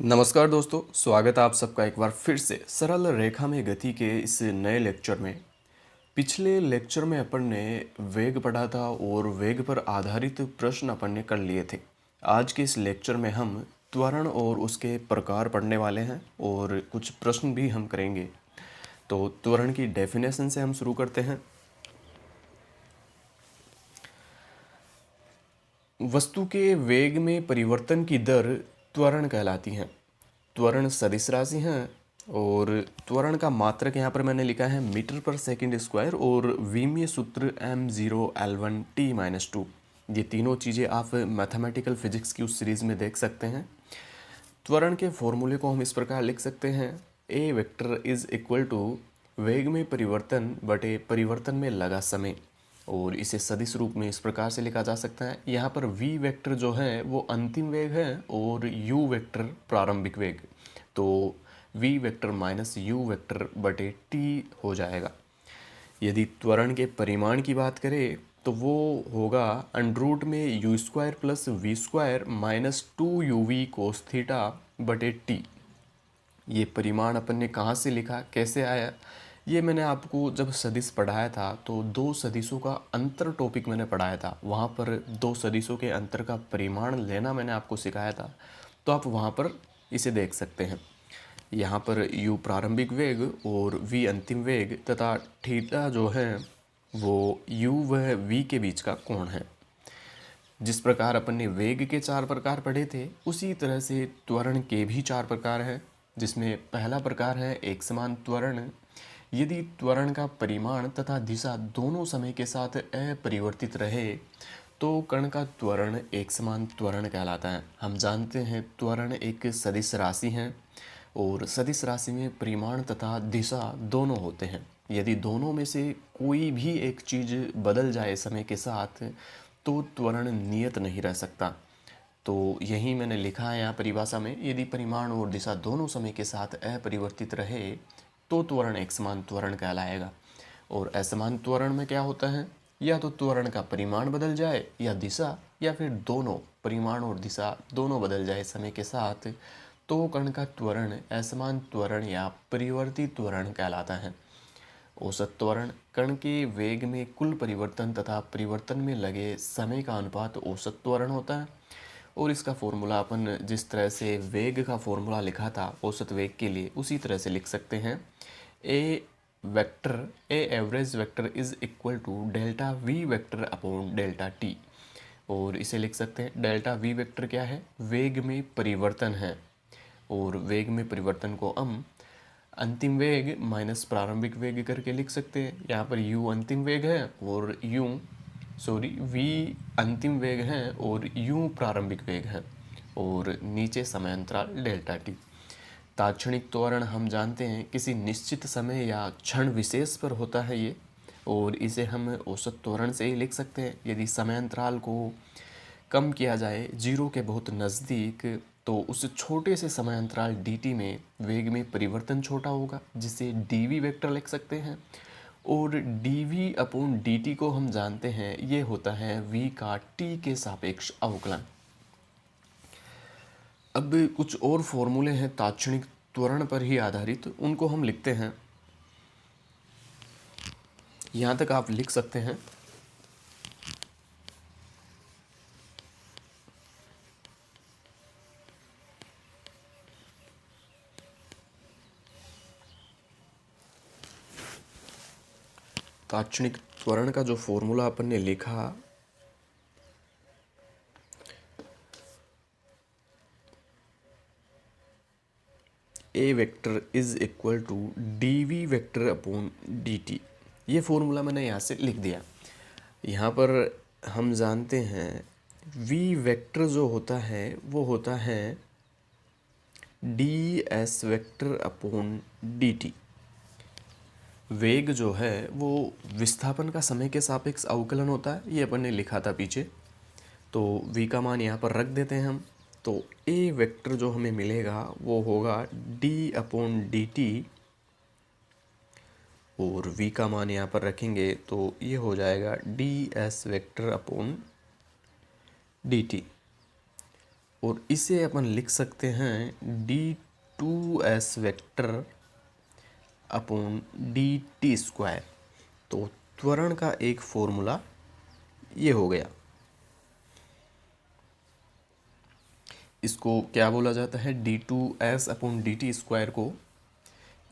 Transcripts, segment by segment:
नमस्कार दोस्तों, स्वागत है आप सबका एक बार फिर से सरल रेखा में गति के इस नए लेक्चर में। पिछले लेक्चर में अपन ने वेग पढ़ा था और वेग पर आधारित प्रश्न अपन ने कर लिए थे। आज के इस लेक्चर में हम त्वरण और उसके प्रकार पढ़ने वाले हैं और कुछ प्रश्न भी हम करेंगे। तो त्वरण की डेफिनेशन से हम शुरू करते हैं। वस्तु के वेग में परिवर्तन की दर त्वरण कहलाती है। त्वरण सदिश राशि हैं और त्वरण का मात्रक यहाँ पर मैंने लिखा है मीटर पर सेकंड स्क्वायर और विमीय सूत्र m0l1t-2। ये तीनों चीज़ें आप मैथमेटिकल फिजिक्स की उस सीरीज़ में देख सकते हैं। त्वरण के फॉर्मूले को हम इस प्रकार लिख सकते हैं, ए वेक्टर इज इक्वल टू वेग में परिवर्तन बटे परिवर्तन में लगा समय। और इसे सदिश रूप में इस प्रकार से लिखा जा सकता है, यहाँ पर v वेक्टर जो है वो अंतिम वेग है और u वेक्टर प्रारंभिक वेग। तो v vector minus u vector बटे t हो जाएगा। यदि त्वरण के परिमाण की बात करें तो वो होगा अंडरूट में u square plus v square minus 2uv cos theta बटे टी। ये परिमाण अपन ने कहाँ से लिखा, कैसे आया, ये मैंने आपको जब सदिश पढ़ाया था तो दो सदिशों का अंतर टॉपिक मैंने पढ़ाया था, वहाँ पर दो सदिशों के अंतर का परिमाण लेना मैंने आपको सिखाया था। तो आप वहाँ पर इसे देख सकते हैं। यहाँ पर u प्रारंभिक वेग और v अंतिम वेग तथा थीटा जो है वो u व v के बीच का कोण है। जिस प्रकार अपन ने वेग के 4 प्रकार पढ़े थे उसी तरह से त्वरण के भी 4 प्रकार हैं, जिसमें पहला प्रकार है एक समान त्वरण। यदि त्वरण का परिमाण तथा दिशा दोनों समय के साथ अपरिवर्तित रहे तो कण का त्वरण एक समान त्वरण कहलाता है। हम जानते हैं त्वरण एक सदिश राशि है और सदिश राशि में परिमाण तथा दिशा दोनों होते हैं। यदि दोनों में से कोई भी एक चीज़ बदल जाए समय के साथ तो त्वरण नियत नहीं रह सकता। तो यही मैंने लिखा है यहाँ परिभाषा में, यदि परिमाण और दिशा दोनों समय के साथ अपरिवर्तित रहे तो त्वरण एक समान त्वरण कहलाएगा। और असमान त्वरण में क्या होता है, या तो त्वरण का परिमाण बदल जाए या दिशा, या फिर दोनों परिमाण और दिशा दोनों बदल जाए समय के साथ, तो कण का त्वरण असमान त्वरण या परिवर्तित त्वरण कहलाता है। औसत त्वरण कण के वेग में कुल परिवर्तन तथा परिवर्तन में लगे समय का अनुपात औसत त्वरण होता है। और इसका फॉर्मूला अपन जिस तरह से वेग का फॉर्मूला लिखा था औसत वेग के लिए उसी तरह से लिख सकते हैं। A average vector is equal to delta v vector upon delta t. और इसे लिख सकते हैं डेल्टा वी वेक्टर क्या है, वेग में परिवर्तन है। और वेग में परिवर्तन को हम अंतिम वेग माइनस प्रारंभिक वेग करके लिख सकते हैं। यहाँ पर u अंतिम वेग है और v अंतिम वेग है और u प्रारंभिक वेग है और नीचे समय अंतराल डेल्टा टी। ताक्षणिक त्वरण हम जानते हैं किसी निश्चित समय या क्षण विशेष पर होता है ये, और इसे हम औसत त्वरण से ही लिख सकते हैं। यदि समय अंतराल को कम किया जाए जीरो के बहुत नज़दीक तो उस छोटे से समय अंतराल dt में वेग में परिवर्तन छोटा होगा, जिसे dv वेक्टर लिख सकते हैं। और dv अपॉन dt को हम जानते हैं ये होता है v का t के सापेक्ष अवकलन। अब कुछ और फॉर्मूले हैं ताक्षणिक त्वरण पर ही आधारित, उनको हम लिखते हैं। यहाँ तक आप लिख सकते हैं। ताक्षणिक त्वरण का जो फॉर्मूला अपन ने लिखा, a vector is equal to d vector upon d t, ये फॉर्मूला मैंने यहाँ से लिख दिया। यहाँ पर हम जानते हैं वी वेक्टर जो होता है वो होता है D S vector upon d T. वेग जो है वो विस्थापन का समय के सापेक्ष अवकलन होता है, ये अपन ने लिखा था पीछे। तो v का मान यहाँ पर रख देते हैं हम। तो a वेक्टर जो हमें मिलेगा वो होगा d अपॉन डी टी, और v का मान यहाँ पर रखेंगे तो ये हो जाएगा ds वेक्टर अपॉन dt। और इसे अपन लिख सकते हैं d2s vector upon dt square. तो त्वरण का एक फॉर्मूला ये हो गया। इसको क्या बोला जाता है? d2s अपॉन dt स्क्वायर को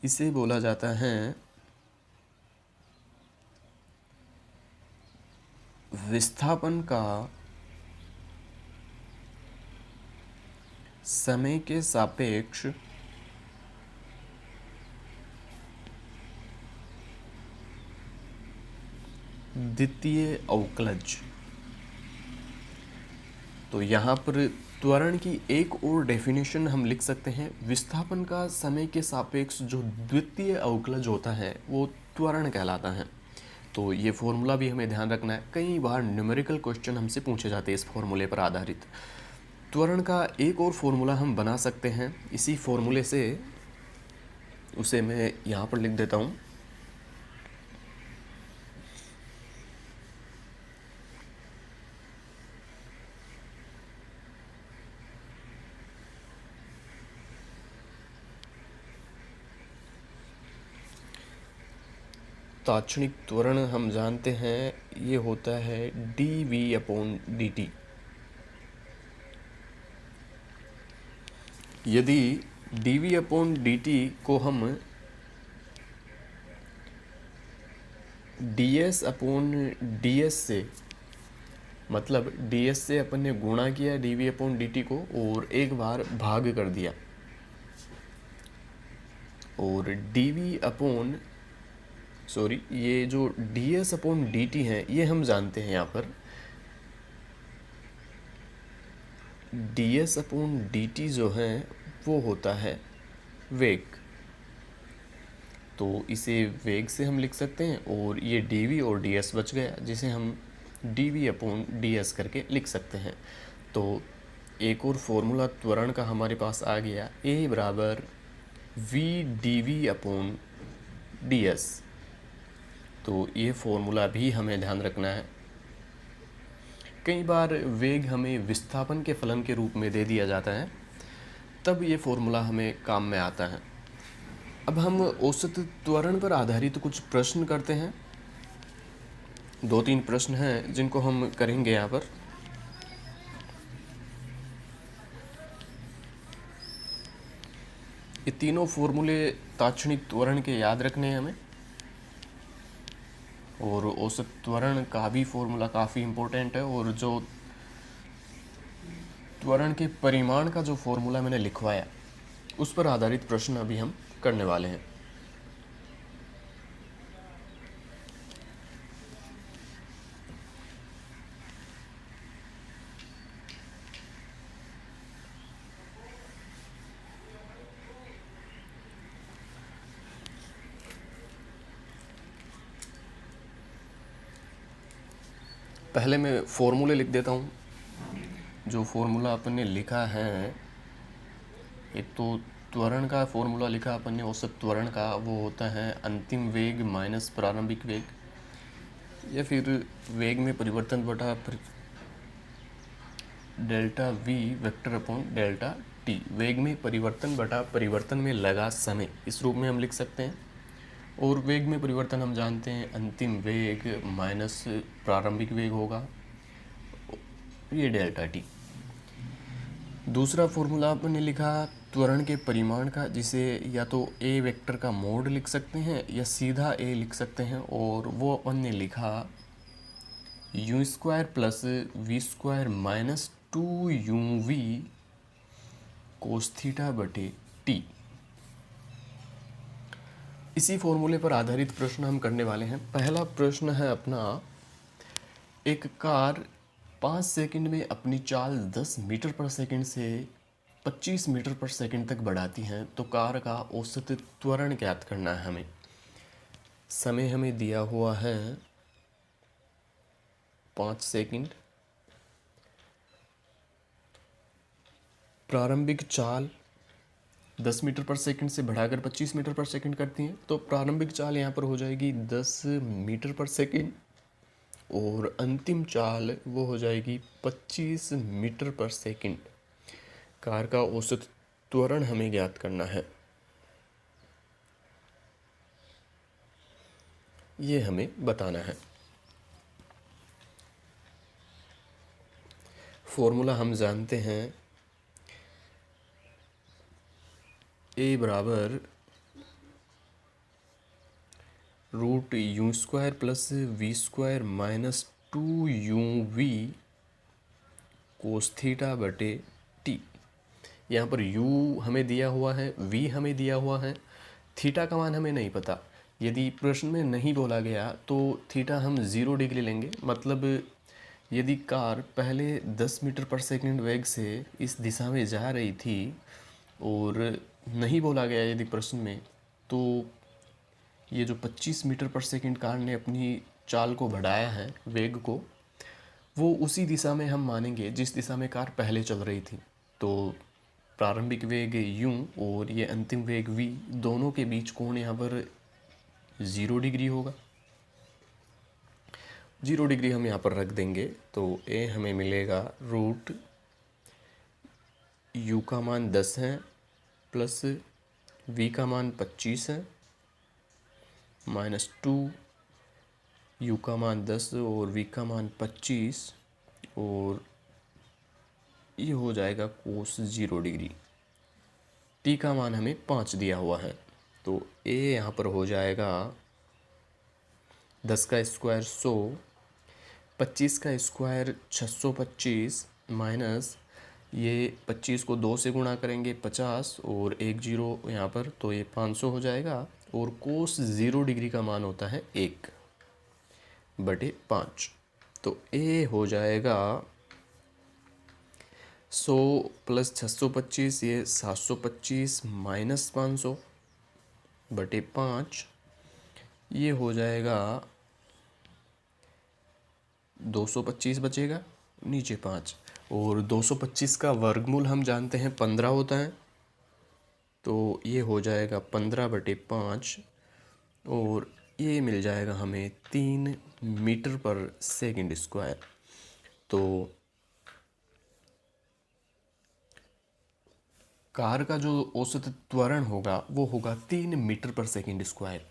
इसे बोला जाता है विस्थापन का समय के सापेक्ष द्वितीय अवकलज। तो यहाँ पर त्वरण की एक और डेफिनेशन हम लिख सकते हैं, विस्थापन का समय के सापेक्ष जो द्वितीय अवकलज होता है वो त्वरण कहलाता है। तो ये फॉर्मूला भी हमें ध्यान रखना है, कई बार न्यूमेरिकल क्वेश्चन हमसे पूछे जाते हैं इस फॉर्मूले पर आधारित। त्वरण का एक और फॉर्मूला हम बना सकते हैं इसी फॉर्मूले से, उसे मैं यहाँ पर लिख देता हूँ। ताक्षणिक त्वरण हम जानते हैं ये होता है dv अपॉन dt। यदि dv अपॉन dt को हम ds अपॉन ds से, मतलब ds से अपन ने गुणा किया dv अपॉन dt को और एक बार भाग कर दिया, और dv अपॉन ये जो ds अपॉन dt है ये हम जानते हैं यहाँ पर ds अपॉन dt जो है वो होता है वेग। तो इसे वेग से हम लिख सकते हैं और ये dv और ds बच गया जिसे हम dv अपॉन ds करके लिख सकते हैं। तो एक और फॉर्मूला त्वरण का हमारे पास आ गया, a बराबर v dv अपॉन ds। तो ये फॉर्मूला भी हमें ध्यान रखना है। कई बार वेग हमें विस्थापन के फलन के रूप में दे दिया जाता है, तब ये फॉर्मूला हमें काम में आता है। अब हम औसत त्वरण पर आधारित कुछ प्रश्न करते हैं। 2-3 प्रश्न हैं जिनको हम करेंगे यहाँ पर। ये तीनों फॉर्मूले ताक्षणिक त्वरण के याद रखने हैं हमें, और औसत त्वरण का भी फॉर्मूला काफ़ी इम्पोर्टेंट है। और जो त्वरण के परिमाण का जो फॉर्मूला मैंने लिखवाया उस पर आधारित प्रश्न अभी हम करने वाले हैं। पहले मैं फॉर्मूले लिख देता हूँ। जो फॉर्मूला अपन ने लिखा है, एक तो त्वरण का फॉर्मूला लिखा अपन ने औसत त्वरण का, वो होता है अंतिम वेग माइनस प्रारंभिक वेग, या फिर वेग में परिवर्तन बटा delta v vector upon delta T. वेग में परिवर्तन बटा परिवर्तन में लगा समय, इस रूप में हम लिख सकते हैं। और वेग में परिवर्तन हम जानते हैं अंतिम वेग माइनस प्रारंभिक वेग होगा, ये डेल्टा टी। दूसरा फॉर्मूला आपने लिखा त्वरण के परिमाण का, जिसे या तो ए वेक्टर का मोड लिख सकते हैं या सीधा ए लिख सकते हैं, और वो अपन ने लिखा u square plus v square minus 2uv cos theta बटे टी। इसी फॉर्मूले पर आधारित प्रश्न हम करने वाले हैं। पहला प्रश्न है अपना, एक कार 5 सेकंड में अपनी चाल 10 मीटर पर सेकंड से 25 मीटर पर सेकंड तक बढ़ाती हैं, तो कार का औसत त्वरण ज्ञात करना है हमें। समय हमें दिया हुआ है 5 सेकंड। प्रारंभिक चाल 10 मीटर पर सेकंड से बढ़ाकर 25 मीटर पर सेकंड करती हैं, तो प्रारंभिक चाल यहाँ पर हो जाएगी 10 मीटर पर सेकंड, और अंतिम चाल वो हो जाएगी 25 मीटर पर सेकंड। कार का औसत त्वरण हमें ज्ञात करना है, ये हमें बताना है। फॉर्मूला हम जानते हैं, ए बराबर root u square plus v square minus 2uv cos theta बटे टी। यहाँ पर u हमें दिया हुआ है, v हमें दिया हुआ है, थीटा का मान हमें नहीं पता। यदि प्रश्न में नहीं बोला गया तो थीटा हम 0 डिग्री लेंगे। मतलब यदि कार पहले 10 मीटर पर सेकंड वेग से इस दिशा में जा रही थी और नहीं बोला गया यदि प्रश्न में, तो ये जो 25 मीटर पर सेकंड कार ने अपनी चाल को बढ़ाया है, वेग को, वो उसी दिशा में हम मानेंगे जिस दिशा में कार पहले चल रही थी। तो प्रारंभिक वेग u और ये अंतिम वेग v, दोनों के बीच कोण यहाँ पर 0 डिग्री होगा। 0 डिग्री हम यहाँ पर रख देंगे तो a हमें मिलेगा रूट u का मान 10 है प्लस v का मान 25 है माइनस 2 u का मान 10 और v का मान 25, और ये हो जाएगा कोस 0 डिग्री। t का मान हमें 5 दिया हुआ है, तो a यहाँ पर हो जाएगा 10 का स्क्वायर 100, 25 का स्क्वायर 625 माइनस ये 25 को 2 से गुणा करेंगे 50 और एक जीरो यहाँ पर, तो ये 500 हो जाएगा। और कोस 0 डिग्री का मान होता है 1 बटे 5, तो a हो जाएगा 100 प्लस 625, ये 725 माइनस 500 बटे 5, ये हो जाएगा 225 बचेगा, नीचे 5, और 225 का वर्गमूल हम जानते हैं 15 होता है, तो ये हो जाएगा 15 बटे 5, और ये मिल जाएगा हमें 3 मीटर पर सेकंड स्क्वायर। तो कार का जो औसत त्वरण होगा वो होगा 3 मीटर पर सेकंड स्क्वायर।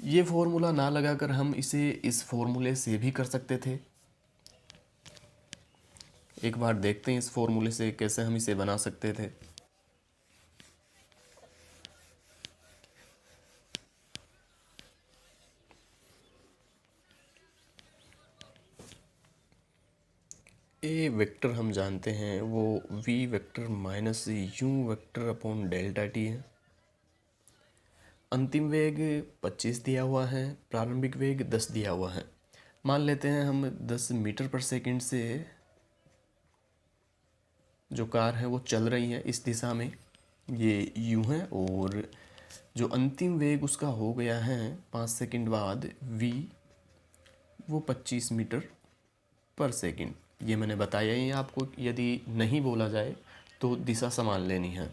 ये फॉर्मूला ना लगाकर हम इसे इस फॉर्मूले से भी कर सकते थे। एक बार देखते हैं इस फॉर्मूले से कैसे हम इसे बना सकते थे। ए वेक्टर हम जानते हैं वो v vector minus u vector upon delta T है। अंतिम वेग 25 दिया हुआ है, प्रारंभिक वेग 10 दिया हुआ है। मान लेते हैं हम 10 मीटर पर सेकंड से जो कार है वो चल रही है इस दिशा में, ये u है, और जो अंतिम वेग उसका हो गया है 5 सेकंड बाद v, वो 25 मीटर पर सेकंड। ये मैंने बताया ही आपको, यदि नहीं बोला जाए तो दिशा संभाल लेनी है।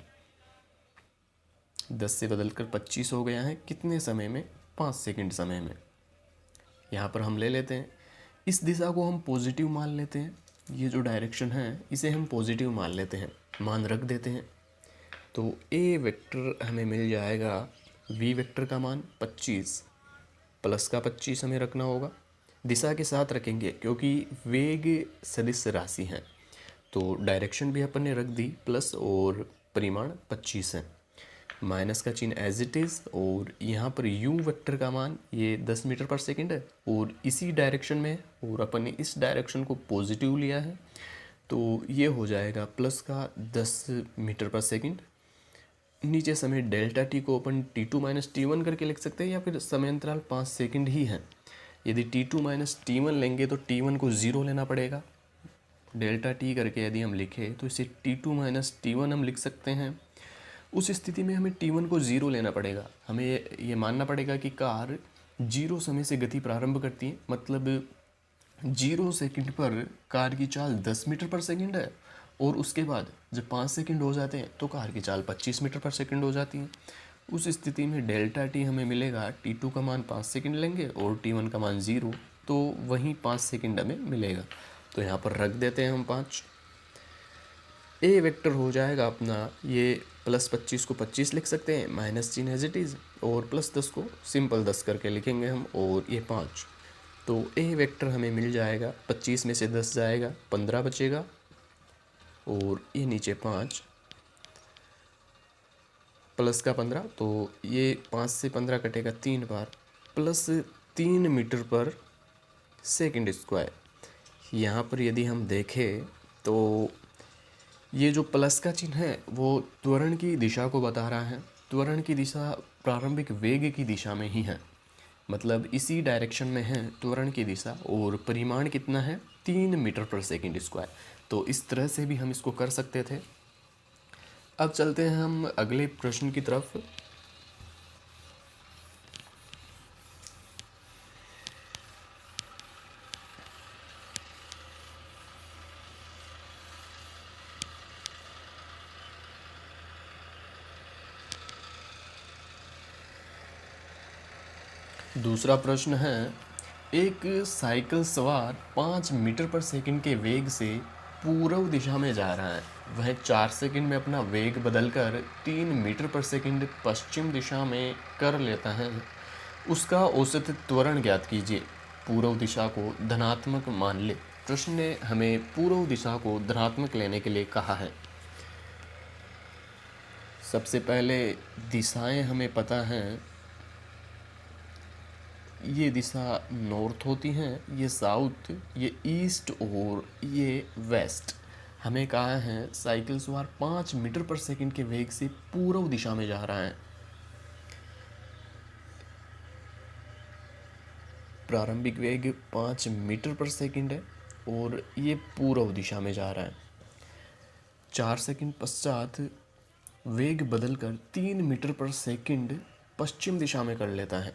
10 से बदलकर 25 हो गया है, कितने समय में? 5 सेकंड समय में। यहाँ पर हम ले लेते हैं, इस दिशा को हम पॉजिटिव मान लेते हैं, ये जो डायरेक्शन है इसे हम पॉजिटिव मान लेते हैं, मान रख देते हैं। तो ए वेक्टर हमें मिल जाएगा, वी वेक्टर का मान 25 प्लस का 25 हमें रखना होगा, दिशा के साथ रखेंगे क्योंकि वेग सदिश राशि है, तो डायरेक्शन भी अपन ने रख दी प्लस, और परिमाण 25 है, माइनस का चिन्ह एज इट इज़, और यहाँ पर u वेक्टर का मान ये 10 मीटर पर सेकंड है और इसी डायरेक्शन में है, और अपन ने इस डायरेक्शन को पॉजिटिव लिया है, तो ये हो जाएगा प्लस का 10 मीटर पर सेकंड। नीचे समय डेल्टा टी को अपन t2 माइनस टी1 करके लिख सकते हैं, या फिर समय अंतराल 5 सेकंड ही है। यदि t2 माइनस टी1 लेंगे तो t1 को 0 लेना पड़ेगा। डेल्टा टी करके यदि हम लिखें तो इसे t2 माइनस टी1 हम लिख सकते हैं। उस स्थिति में हमें t1 को 0 लेना पड़ेगा। हमें ये मानना पड़ेगा कि कार 0 समय से गति प्रारंभ करती है, मतलब 0 सेकंड पर कार की चाल 10 मीटर पर सेकंड है, और उसके बाद जब 5 सेकंड हो जाते हैं तो कार की चाल 25 मीटर पर सेकंड हो जाती है। उस स्थिति में डेल्टा टी हमें मिलेगा, t2 का मान 5 सेकंड लेंगे और t1 का मान 0, तो वहीं 5 सेकंड हमें मिलेगा। तो यहाँ पर रख देते हैं हम 5। ए वेक्टर हो जाएगा अपना, ये +25 को 25 लिख सकते हैं, माइनस चिन्ह एज इट इज़, और +10 को सिंपल 10 करके लिखेंगे हम, और ये 5। तो ए वेक्टर हमें मिल जाएगा, 25 में से 10 जाएगा, 15 बचेगा, और ये नीचे 5 प्लस का 15, तो ये 5 से 15 कटेगा 3 बार, +3 मीटर पर सेकंड स्क्वायर। यहाँ पर यदि हम देखें तो ये जो प्लस का चिन्ह है वो त्वरण की दिशा को बता रहा है। त्वरण की दिशा प्रारंभिक वेग की दिशा में ही है, मतलब इसी डायरेक्शन में है त्वरण की दिशा, और परिमाण कितना है, 3 मीटर पर सेकंड स्क्वायर। तो इस तरह से भी हम इसको कर सकते थे। अब चलते हैं हम अगले प्रश्न की तरफ। दूसरा प्रश्न है, एक साइकिल सवार 5 मीटर पर सेकंड के वेग से पूर्व दिशा में जा रहा है। वह 4 सेकंड में अपना वेग बदलकर 3 मीटर पर सेकंड पश्चिम दिशा में कर लेता है। उसका औसत त्वरण ज्ञात कीजिए। पूर्व दिशा को धनात्मक मान ले। प्रश्न ने हमें पूर्व दिशा को धनात्मक लेने के लिए कहा है। सबसे पहले दिशाएं हमें पता हैं, ये दिशा नॉर्थ होती हैं, ये साउथ, ये ईस्ट और ये वेस्ट। हमें कहा है साइकिल सवार 5 मीटर पर सेकंड के वेग से पूर्व दिशा में जा रहा है। प्रारंभिक वेग 5 मीटर पर सेकंड है और ये पूर्व दिशा में जा रहा है। 4 सेकंड पश्चात वेग बदलकर 3 मीटर पर सेकंड पश्चिम दिशा में कर लेता है।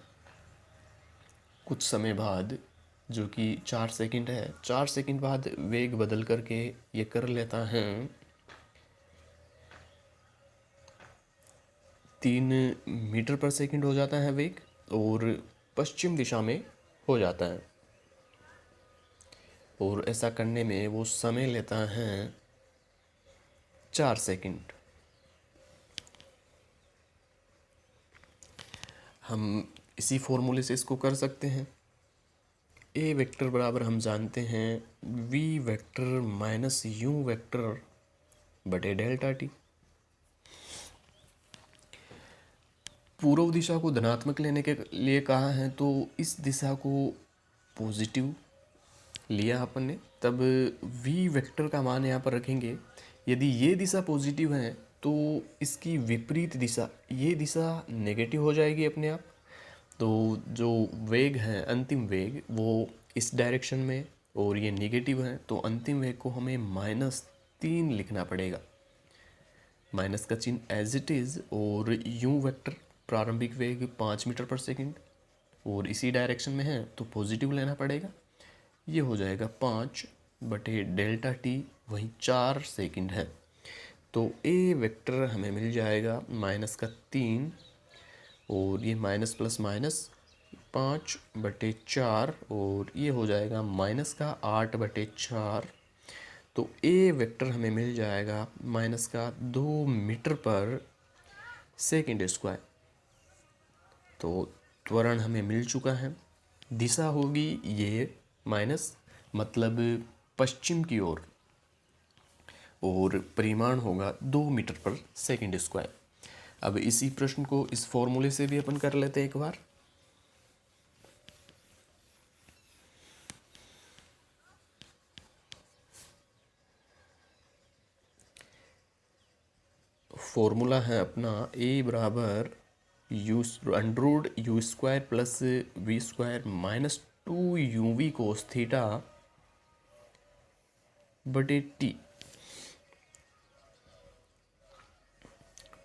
कुछ समय बाद, जो कि 4 सेकंड है, 4 सेकंड बाद वेग बदल करके ये कर लेता है 3 मीटर पर सेकंड हो जाता है वेग, और पश्चिम दिशा में हो जाता है। और ऐसा करने में वो समय लेता है 4 सेकंड। हम इसी फॉर्मूले से इसको कर सकते हैं। ए वेक्टर बराबर हम जानते हैं v vector minus u vector बटे डेल्टा टी। पूर्व दिशा को धनात्मक लेने के लिए कहा है, तो इस दिशा को पॉजिटिव लिया अपन ने, तब वी वेक्टर का मान यहाँ पर रखेंगे। यदि ये दिशा पॉजिटिव है तो इसकी विपरीत दिशा, ये दिशा नेगेटिव हो जाएगी अपने आप। तो जो वेग है, अंतिम वेग, वो इस डायरेक्शन में, और ये नेगेटिव है, तो अंतिम वेग को हमें -3 लिखना पड़ेगा। माइनस का चिन्ह एज इट इज़, और यू वेक्टर प्रारंभिक वेग 5 मीटर पर सेकंड और इसी डायरेक्शन में है तो पॉजिटिव लेना पड़ेगा। ये हो जाएगा 5 बटे डेल्टा टी, वही 4 सेकंड है। तो ए वेक्टर हमें मिल जाएगा -3, और ये माइनस प्लस माइनस 5 बटे 4, और ये हो जाएगा -8/4। तो ए वेक्टर हमें मिल जाएगा -2 मीटर पर सेकंड स्क्वायर। तो त्वरण हमें मिल चुका है। दिशा होगी ये माइनस, मतलब पश्चिम की ओर, और परिमाण होगा 2 मीटर पर सेकंड स्क्वायर। अब इसी प्रश्न को इस फॉर्मूले से भी अपन कर लेते हैं एक बार। फॉर्मूला है अपना ए बराबर √u² plus v² minus 2uv cos theta बटे टी।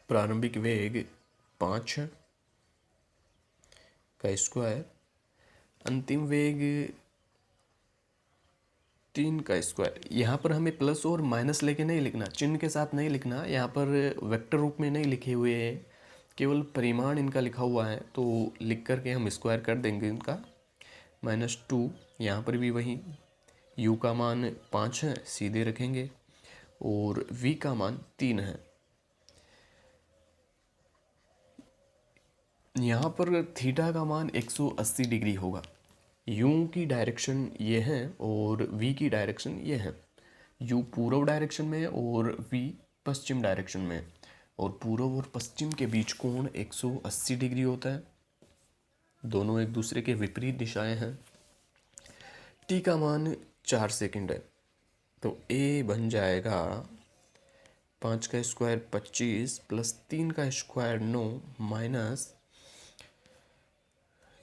प्रारंभिक वेग 5 का स्क्वायर, अंतिम वेग 3 का स्क्वायर। यहाँ पर हमें प्लस और माइनस लेके नहीं लिखना, चिन्ह के साथ नहीं लिखना, यहाँ पर वेक्टर रूप में नहीं लिखे हुए हैं, केवल परिमाण इनका लिखा हुआ है। तो लिख करके हम स्क्वायर कर देंगे इनका। -2, यहाँ पर भी वही u का मान 5 है, सीधे रखेंगे, और v का मान 3 है। यहाँ पर थीटा का मान 180 डिग्री होगा। u की डायरेक्शन ये है और v की डायरेक्शन ये है। u पूर्व डायरेक्शन में है और v पश्चिम डायरेक्शन में है, और पूर्व और पश्चिम के बीच कोण 180 डिग्री होता है। दोनों एक दूसरे के विपरीत दिशाएं हैं। t का मान 4 सेकंड है, तो a बन जाएगा 5 का स्क्वायर 25 प्लस 3 का स्क्वायर 9 माइनस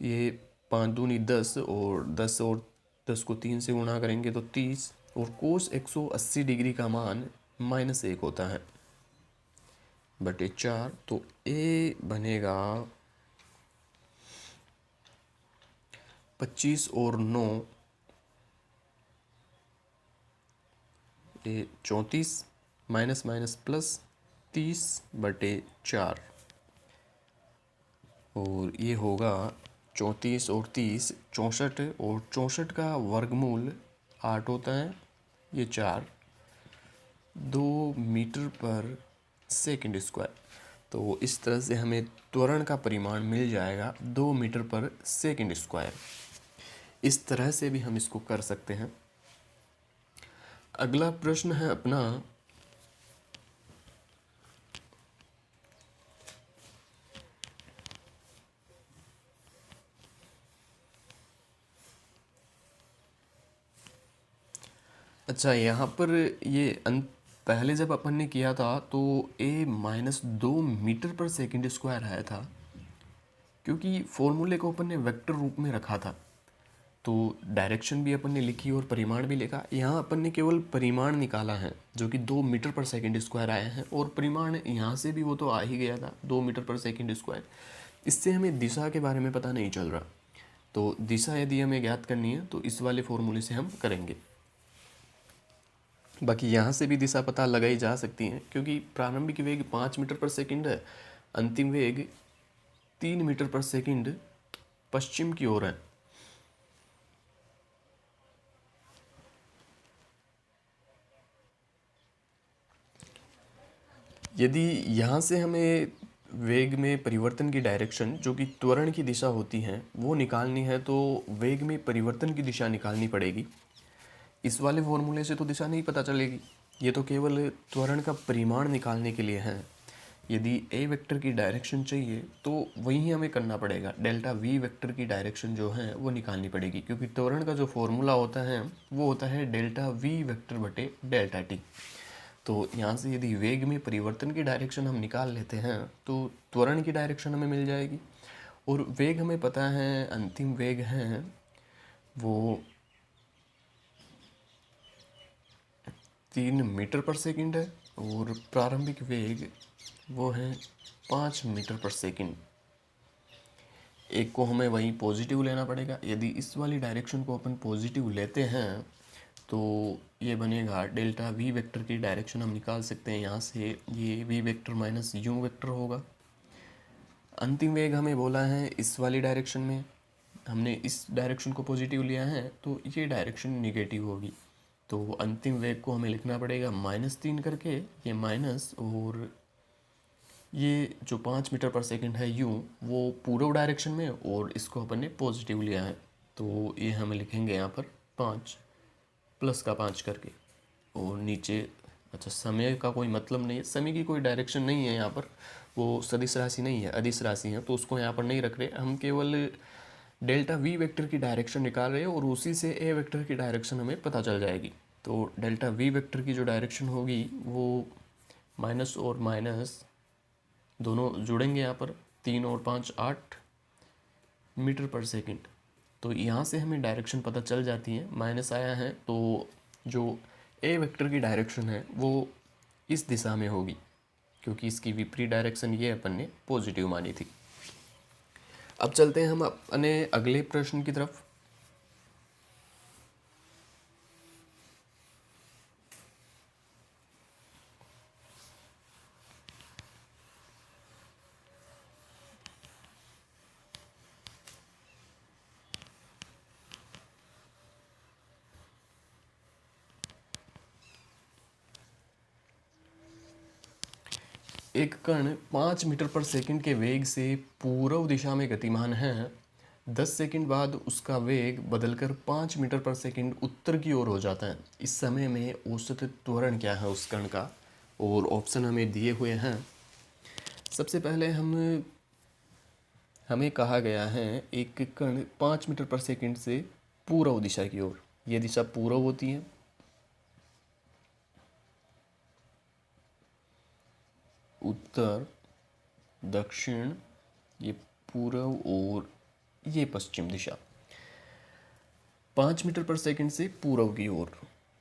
ये 5 दूनी 10 और 10 को 3 से गुणा करेंगे तो 30, और कोस 180 डिग्री का मान -1 होता है बटे 4। तो a बनेगा 25 और 9 ये 34 माइनस माइनस प्लस 30 बटे 4, और ये होगा 34 और 30 64, और 64 का वर्गमूल 8 होता है, ये 4, 2 मीटर पर सेकंड स्क्वायर। तो इस तरह से हमें त्वरण का परिमाण मिल जाएगा 2 मीटर पर सेकंड स्क्वायर। इस तरह से भी हम इसको कर सकते हैं। अगला प्रश्न है अपना अच्छा, यहाँ पर ये पहले जब अपन ने किया था तो a-2 मीटर पर सेकंड स्क्वायर आया था, क्योंकि फॉर्मूले को अपन ने वेक्टर रूप में रखा था। तो डायरेक्शन भी अपन ने लिखी और परिमाण भी लिखा। यहाँ अपन ने केवल परिमाण निकाला है जो कि 2 मीटर पर सेकंड स्क्वायर आया है, और परिमाण यहाँ से भी वो तो आ ही गया था 2 मीटर पर सेकंड स्क्वायर। इससे हमें दिशा के बारे में पता नहीं चल रहा, तो दिशा यदि हमें ज्ञात करनी है तो इस वाले फॉर्मूले से हम करेंगे। बाकी यहाँ से भी दिशा पता लगाई जा सकती है, क्योंकि प्रारंभिक वेग 5 मीटर पर सेकंड है, अंतिम वेग 3 मीटर पर सेकंड पश्चिम की ओर है। यदि यहाँ से हमें वेग में परिवर्तन की डायरेक्शन जो कि त्वरण की दिशा होती है वो निकालनी है, तो वेग में परिवर्तन की दिशा निकालनी पड़ेगी। इस वाले फॉर्मूले से तो दिशा नहीं पता चलेगी, ये तो केवल त्वरण का परिमाण निकालने के लिए है। यदि ए वेक्टर की डायरेक्शन चाहिए तो वही हमें करना पड़ेगा, डेल्टा वी वेक्टर की डायरेक्शन जो है वो निकालनी पड़ेगी, क्योंकि त्वरण का जो फॉर्मूला होता है वो होता है डेल्टा वी वेक्टर बटे डेल्टा टी। तो यहाँ से यदि वेग में परिवर्तन की डायरेक्शन हम निकाल लेते हैं तो त्वरण की डायरेक्शन हमें मिल जाएगी, और वेग हमें पता है, अंतिम वेग है वो 3 मीटर पर सेकंड है, और प्रारंभिक वेग वो है 5 मीटर पर सेकंड। एक को हमें वहीं पॉजिटिव लेना पड़ेगा। यदि इस वाली डायरेक्शन को अपन पॉजिटिव लेते हैं तो ये बनेगा डेल्टा वी वेक्टर की डायरेक्शन हम निकाल सकते हैं यहाँ से, ये v vector minus u vector होगा। अंतिम वेग हमें बोला है इस वाली डायरेक्शन में, हमने इस डायरेक्शन को पॉजिटिव लिया है तो ये डायरेक्शन निगेटिव होगी। तो अंतिम वेग को हमें लिखना पड़ेगा -3 करके, ये माइनस, और ये जो 5 मीटर पर सेकंड है यू वो पूर्व डायरेक्शन में, और इसको अपन ने पॉजिटिव लिया है, तो ये हमें लिखेंगे यहाँ पर 5 प्लस का 5 करके, और नीचे अच्छा समय का कोई मतलब नहीं है, समय की कोई डायरेक्शन नहीं है यहाँ पर, वो सदिश राशि नहीं है, अदिश राशि है, तो उसको यहाँ पर नहीं रख रहे हम, केवल डेल्टा वी वेक्टर की डायरेक्शन निकाल रहे हैं और उसी से ए वेक्टर की डायरेक्शन हमें पता चल जाएगी। तो डेल्टा वी वेक्टर की जो डायरेक्शन होगी वो माइनस और माइनस दोनों जुड़ेंगे यहाँ पर, 3 और 5 8 मीटर पर सेकंड। तो यहाँ से हमें डायरेक्शन पता चल जाती है, माइनस आया है तो जो ए वेक्टर की डायरेक्शन है वो इस दिशा में होगी, क्योंकि इसकी विपरीत डायरेक्शन ये अपन ने पॉजिटिव मानी थी। अब चलते हैं हम अपने अगले प्रश्न की तरफ। एक कण 5 मीटर पर सेकंड के वेग से पूर्व दिशा में गतिमान है। 10 सेकंड बाद उसका वेग बदलकर 5 मीटर पर सेकंड उत्तर की ओर हो जाता है। इस समय में औसत त्वरण क्या है उस कण का, और ऑप्शन हमें दिए हुए हैं। सबसे पहले हमें कहा गया है एक कण 5 मीटर पर सेकंड से पूर्व दिशा की ओर, ये दिशा पूर्व होती है। उत्तर, दक्षिण, ये पूर्व, और ये पश्चिम दिशा। 5 मीटर पर सेकंड से पूर्व की ओर,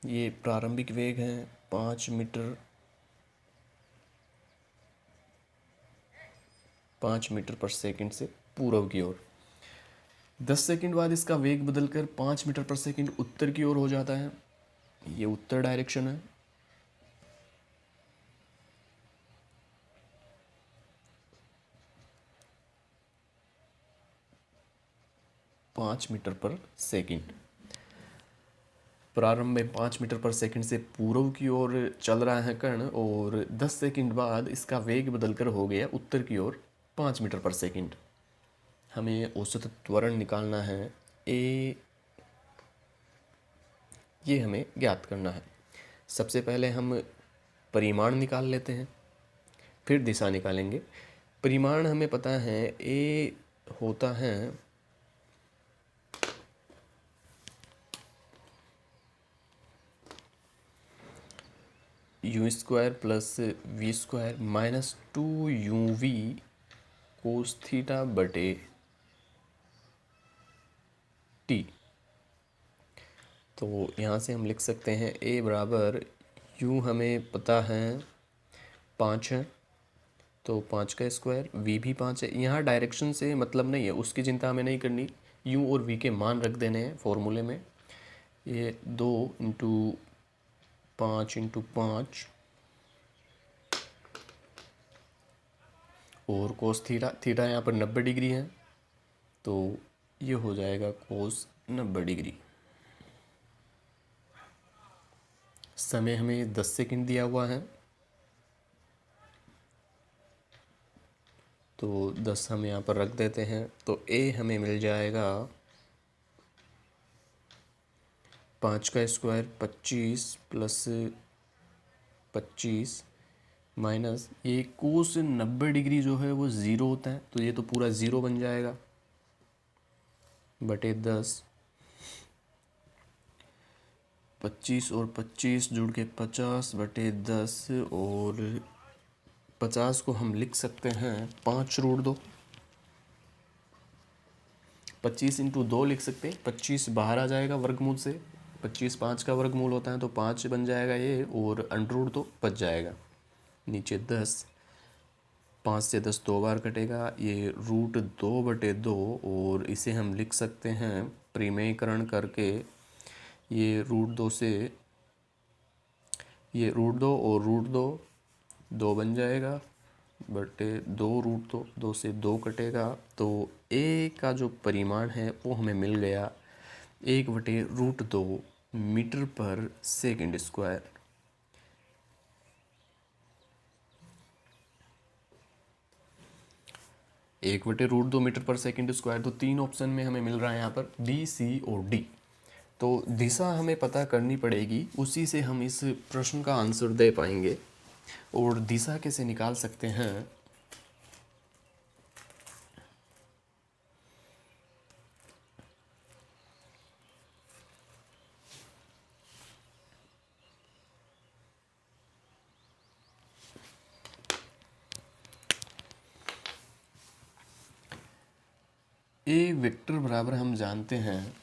ये प्रारंभिक वेग है 5 मीटर पर सेकंड से पूर्व की ओर। 10 सेकंड बाद इसका वेग बदलकर 5 मीटर पर सेकंड उत्तर की ओर हो जाता है, ये उत्तर डायरेक्शन है। पाँच मीटर पर सेकंड प्रारंभ में 5 मीटर पर सेकंड से पूर्व की ओर चल रहा है कण, और 10 सेकंड बाद इसका वेग बदलकर हो गया उत्तर की ओर 5 मीटर पर सेकंड। हमें औसत त्वरण निकालना है ए, ये हमें ज्ञात करना है। सबसे पहले हम परिमाण निकाल लेते हैं, फिर दिशा निकालेंगे। परिमाण हमें पता है ए होता है u square plus v square minus 2 UV cos theta बटे टी। तो यहाँ से हम लिख सकते हैं ए बराबर यू हमें पता है 5 है, तो 5 का स्क्वायर, वी भी 5 है। यहाँ डायरेक्शन से मतलब नहीं है, उसकी चिंता हमें नहीं करनी। यू और वी के मान रख देने हैं फॉर्मूले में। ये 2 इंटू 5 इंटू 5 और कोस थीटा यहाँ पर 90 डिग्री है, तो ये हो जाएगा कोस 90 डिग्री। समय हमें 10 सेकंड दिया हुआ है, तो 10 हम यहाँ पर रख देते हैं। तो ए हमें मिल जाएगा 5 का स्क्वायर 25 प्लस 25 माइनस ये कोस 90 डिग्री जो है वो 0 होता है, तो ये तो पूरा 0 बन जाएगा बटे 10। 25 और 25 जुड़ के 50 बटे 10, और 50 को हम लिख सकते हैं 5√2। 25 इंटू 2 लिख सकते हैं, 25 बाहर आ जाएगा वर्गमूल से। 25 5 का वर्गमूल होता है, तो 5 बन जाएगा ये, और √2 बच जाएगा। नीचे 10, 5 से 10 दो बार कटेगा, ये √2 बटे 2, और इसे हम लिख सकते हैं परिमेयकरण करके, ये √2 से ये √2 और √2 2 बन जाएगा बटे 2 2 से 2 कटेगा, तो ए का जो परिमाण है वो हमें मिल गया 1/√2 मीटर पर सेकंड स्क्वायर। एक बटे √2 मीटर पर सेकंड स्क्वायर, तो 3 ऑप्शन में हमें मिल रहा है यहाँ पर डी, सी और डी। तो दिशा हमें पता करनी पड़ेगी, उसी से हम इस प्रश्न का आंसर दे पाएंगे। और दिशा कैसे निकाल सकते हैं, ए वेक्टर बराबर हम जानते हैं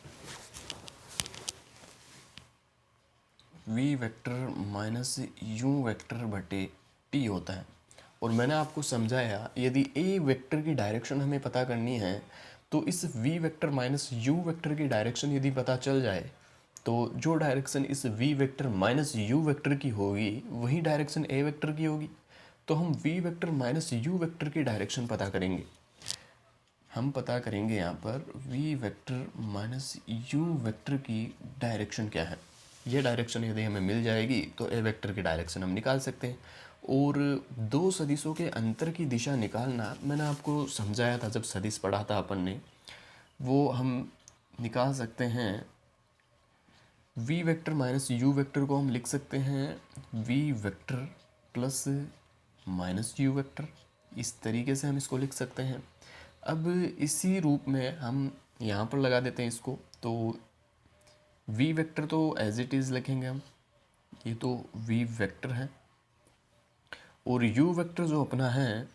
v vector minus u vector बटे टी होता है। और मैंने आपको समझाया यदि ए वेक्टर की डायरेक्शन हमें पता करनी है, तो इस v vector minus u vector की डायरेक्शन यदि पता चल जाए, तो जो डायरेक्शन इस v vector minus u vector की होगी वही डायरेक्शन ए वेक्टर की होगी। तो हम v vector minus u vector की डायरेक्शन पता करेंगे। हम पता करेंगे यहाँ पर v vector minus u vector की डायरेक्शन क्या है। ये डायरेक्शन यदि हमें मिल जाएगी तो ए वेक्टर की डायरेक्शन हम निकाल सकते हैं। और दो सदिशों के अंतर की दिशा निकालना मैंने आपको समझाया था जब सदिश पढ़ा था अपन ने, वो हम निकाल सकते हैं। v vector minus u vector को हम लिख सकते हैं v vector plus minus u vector, इस तरीके से हम इसको लिख सकते हैं। अब इसी रूप में हम यहाँ पर लगा देते हैं इसको, तो v वेक्टर तो एज इट इज़ लिखेंगे हम, ये तो v वेक्टर है, और u वेक्टर जो अपना है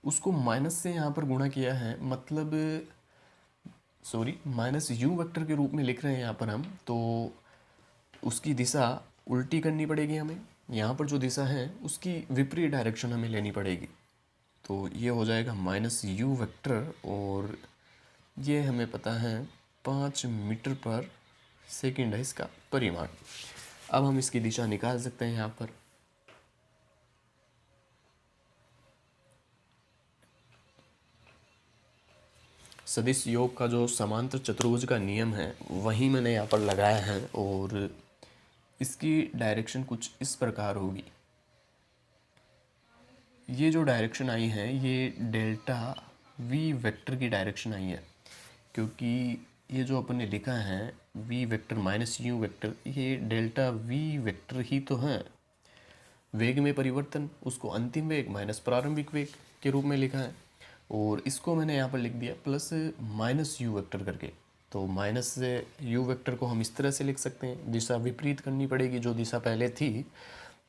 उसको माइनस से यहाँ पर गुणा किया है, मतलब सॉरी माइनस u वेक्टर के रूप में लिख रहे हैं यहाँ पर हम, तो उसकी दिशा उल्टी करनी पड़ेगी हमें। यहाँ पर जो दिशा है उसकी विपरीत डायरेक्शन हमें लेनी पड़ेगी, तो ये हो जाएगा माइनस u वेक्टर, और ये हमें पता है 5 मीटर पर सेकंड है इसका परिमाण। अब हम इसकी दिशा निकाल सकते हैं यहाँ पर। सदिश योग का जो समांतर चतुर्भुज का नियम है वही मैंने यहाँ पर लगाया है, और इसकी डायरेक्शन कुछ इस प्रकार होगी। ये जो डायरेक्शन आई है ये डेल्टा v वेक्टर की डायरेक्शन आई है, क्योंकि ये जो अपन ने लिखा है v vector minus u vector, ये डेल्टा v वेक्टर ही तो है। वेग में परिवर्तन, उसको अंतिम वेग माइनस प्रारंभिक वेग के रूप में लिखा है, और इसको मैंने यहाँ पर लिख दिया प्लस माइनस u वेक्टर करके। तो माइनस से u वेक्टर को हम इस तरह से लिख सकते हैं, दिशा विपरीत करनी पड़ेगी जो दिशा पहले थी।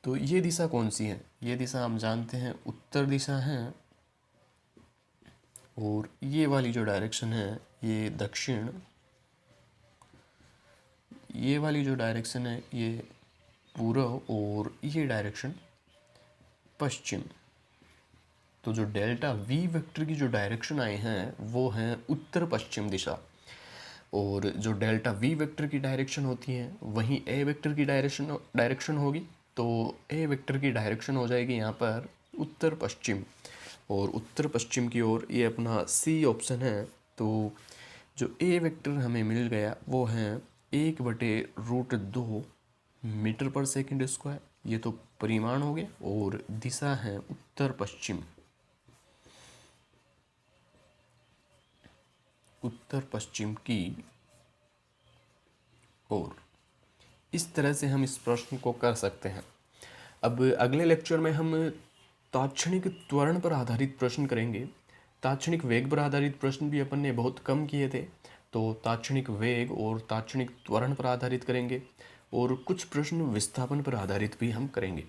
तो ये दिशा कौन सी है? ये दिशा हम जानते हैं उत्तर दिशा है, और ये वाली जो डायरेक्शन है ये दक्षिण, ये वाली जो डायरेक्शन है ये पूर्व, और ये डायरेक्शन पश्चिम। तो जो डेल्टा v वेक्टर की जो डायरेक्शन आई हैं वो हैं उत्तर पश्चिम दिशा, और जो डेल्टा v वेक्टर की डायरेक्शन होती है वहीं a वेक्टर की डायरेक्शन होगी। तो a वेक्टर की डायरेक्शन हो जाएगी यहाँ पर उत्तर पश्चिम, और उत्तर पश्चिम की ओर ये अपना सी ऑप्शन है। तो जो a वेक्टर हमें मिल गया वो है 1/√2 मीटर पर सेकंड स्क्वायर, ये तो परिमाण हो गया, और दिशा है उत्तर पश्चिम, उत्तर पश्चिम की ओर। इस तरह से हम इस प्रश्न को कर सकते हैं। अब अगले लेक्चर में हम तात्क्षणिक त्वरण पर आधारित प्रश्न करेंगे। तात्क्षणिक वेग पर आधारित प्रश्न भी अपन ने बहुत कम किए थे, तो तात्क्षणिक वेग और तात्क्षणिक त्वरण पर आधारित करेंगे, और कुछ प्रश्न विस्थापन पर आधारित भी हम करेंगे।